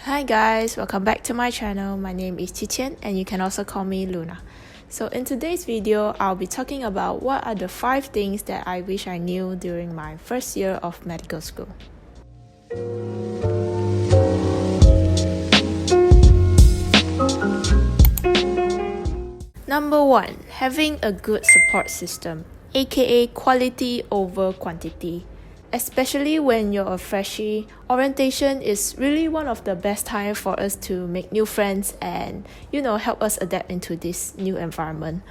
Hi guys, welcome back to my channel. My name is Qiqian and you can also call me Luna. So in today's video, I'll be talking about what are the 5 things that I wish I knew during my first year of medical school. Number 1. Having a good support system, aka quality over quantity. Especially when you're a freshie, orientation is really one of the best time for us to make new friends and, help us adapt into this new environment.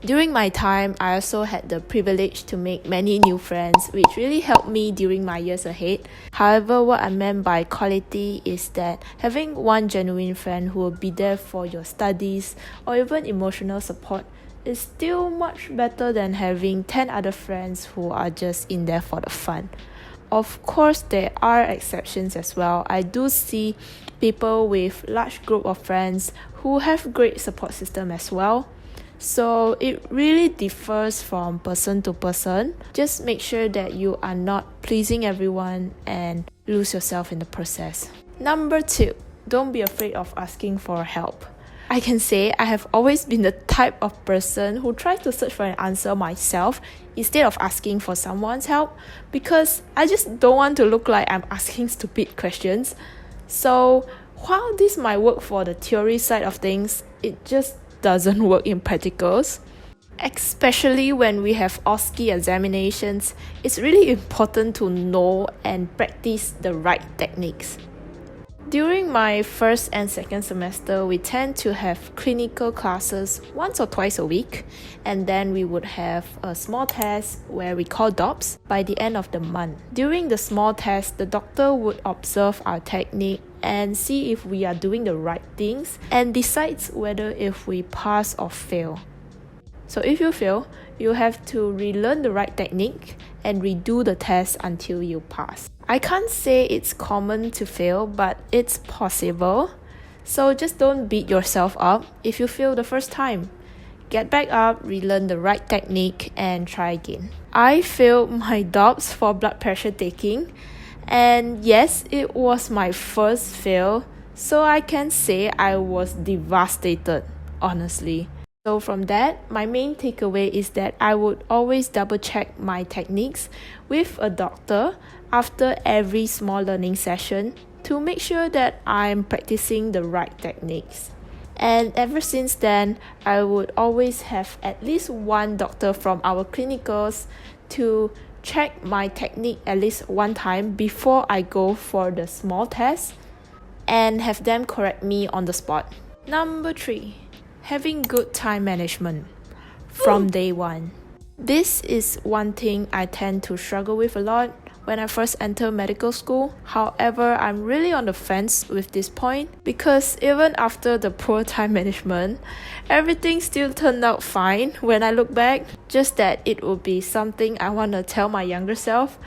During my time, I also had the privilege to make many new friends, which really helped me during my years ahead. However, what I meant by quality is that having one genuine friend who will be there for your studies or even emotional support is still much better than having 10 other friends who are just in there for the fun. Of course, there are exceptions as well. I do see people with large group of friends who have great support system as well. So it really differs from person to person. Just make sure that you are not pleasing everyone and lose yourself in the process. Number 2, don't be afraid of asking for help. I can say I have always been the type of person who tries to search for an answer myself instead of asking for someone's help because I just don't want to look like I'm asking stupid questions. So while this might work for the theory side of things, it just doesn't work in practicals. Especially when we have OSCE examinations, it's really important to know and practice the right techniques. During my first and second semester, we tend to have clinical classes once or twice a week, and then we would have a small test where we call DOPS by the end of the month. During the small test, the doctor would observe our technique and see if we are doing the right things and decides whether if we pass or fail. So if you fail, you have to relearn the right technique and redo the test until you pass. I can't say it's common to fail, but it's possible. So just don't beat yourself up if you fail the first time. Get back up, relearn the right technique, and try again. I failed my DOPS for blood pressure taking, and yes, it was my first fail, so I can say I was devastated, honestly. So from that, my main takeaway is that I would always double check my techniques with a doctor after every small learning session to make sure that I'm practicing the right techniques. And ever since then, I would always have at least one doctor from our clinicals to check my technique at least one time before I go for the small test and have them correct me on the spot. Number 3. Having good time management from day one. This is one thing I tend to struggle with a lot when I first enter medical school. However, I'm really on the fence with this point because even after the poor time management, everything still turned out fine when I look back. Just that it would be something I want to tell my younger self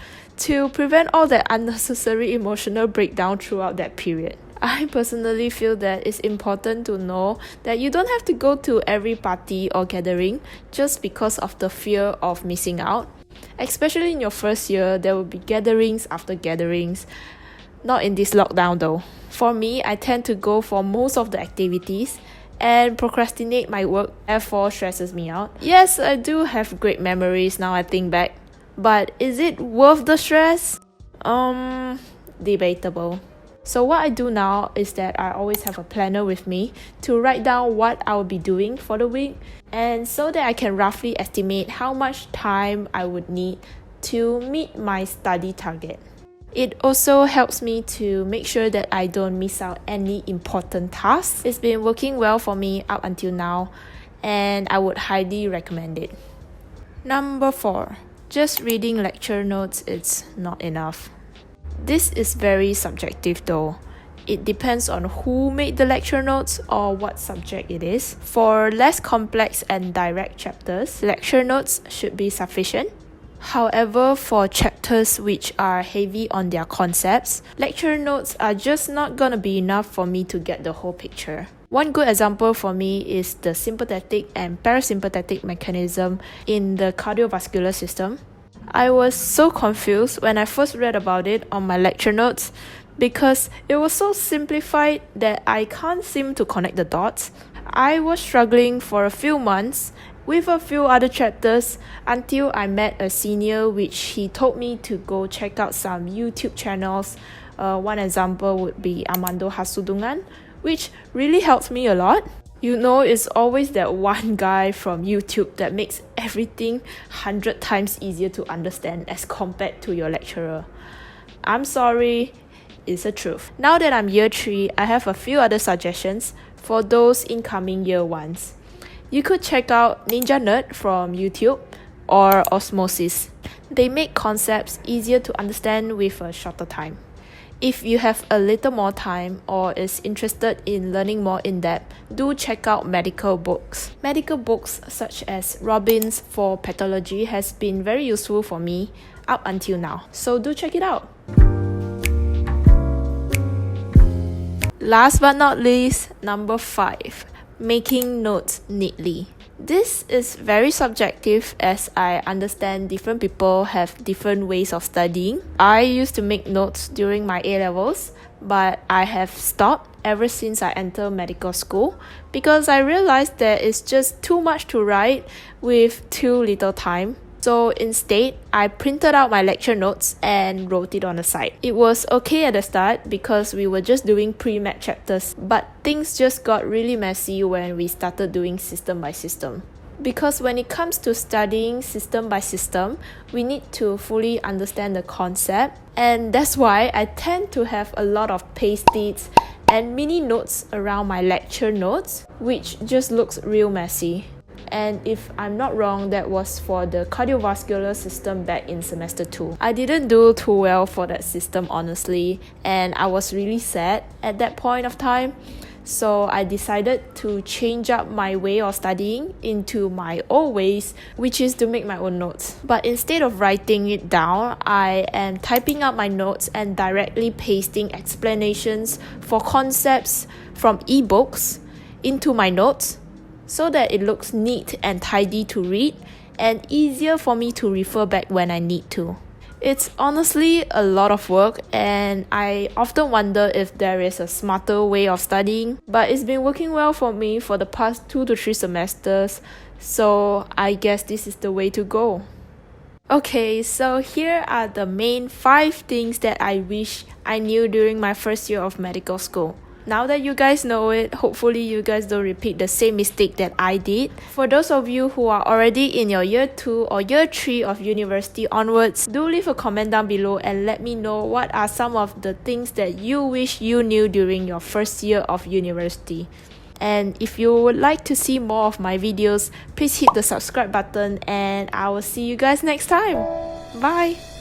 to prevent all that unnecessary emotional breakdown throughout that period. I personally feel that it's important to know that you don't have to go to every party or gathering just because of the fear of missing out. Especially in your first year, there will be gatherings after gatherings. Not in this lockdown though. For me, I tend to go for most of the activities and procrastinate my work, therefore stresses me out. Yes, I do have great memories now I think back, but is it worth the stress? Debatable. So what I do now is that I always have a planner with me to write down what I will be doing for the week, and so that I can roughly estimate how much time I would need to meet my study target. It also helps me to make sure that I don't miss out any important tasks. It's been working well for me up until now, and I would highly recommend it. Number 4. Just reading lecture notes is not enough. This is very subjective though. It depends on who made the lecture notes or what subject it is. For less complex and direct chapters, lecture notes should be sufficient. However, for chapters which are heavy on their concepts, lecture notes are just not gonna be enough for me to get the whole picture. One good example for me is the sympathetic and parasympathetic mechanism in the cardiovascular system. I was so confused when I first read about it on my lecture notes because it was so simplified that I can't seem to connect the dots. I was struggling for a few months with a few other chapters until I met a senior, which he told me to go check out some YouTube channels. One example would be Armando Hasudungan, which really helped me a lot. You know, it's always that one guy from YouTube that makes everything 100 times easier to understand as compared to your lecturer. I'm sorry, it's the truth. Now that I'm year 3, I have a few other suggestions for those incoming year 1s. You could check out Ninja Nerd from YouTube or Osmosis. They make concepts easier to understand with a shorter time. If you have a little more time or is interested in learning more in depth, do check out medical books. Medical books such as Robbins for Pathology has been very useful for me up until now, so do check it out. Last but not least, number 5, making notes neatly. This is very subjective as I understand different people have different ways of studying. I used to make notes during my A-levels, but I have stopped ever since I entered medical school because I realized that it's just too much to write with too little time. So instead, I printed out my lecture notes and wrote it on the side. It was okay at the start because we were just doing pre-med chapters, but things just got really messy when we started doing system by system. Because when it comes to studying system by system, we need to fully understand the concept, and that's why I tend to have a lot of paste-its and mini notes around my lecture notes, which just looks real messy. And if I'm not wrong, that was for the cardiovascular system back in semester 2. I didn't do too well for that system, honestly, and I was really sad at that point of time. So I decided to change up my way of studying into my old ways, which is to make my own notes. But instead of writing it down, I am typing up my notes and directly pasting explanations for concepts from ebooks into my notes, so that it looks neat and tidy to read and easier for me to refer back when I need to. It's honestly a lot of work, and I often wonder if there is a smarter way of studying, but it's been working well for me for the past 2 to 3 semesters, so I guess this is the way to go. Okay, so here are the main 5 things that I wish I knew during my first year of medical school. Now that you guys know it, hopefully you guys don't repeat the same mistake that I did. For those of you who are already in your year 2 or year 3 of university onwards, do leave a comment down below and let me know what are some of the things that you wish you knew during your first year of university. And if you would like to see more of my videos, please hit the subscribe button, and I will see you guys next time. Bye!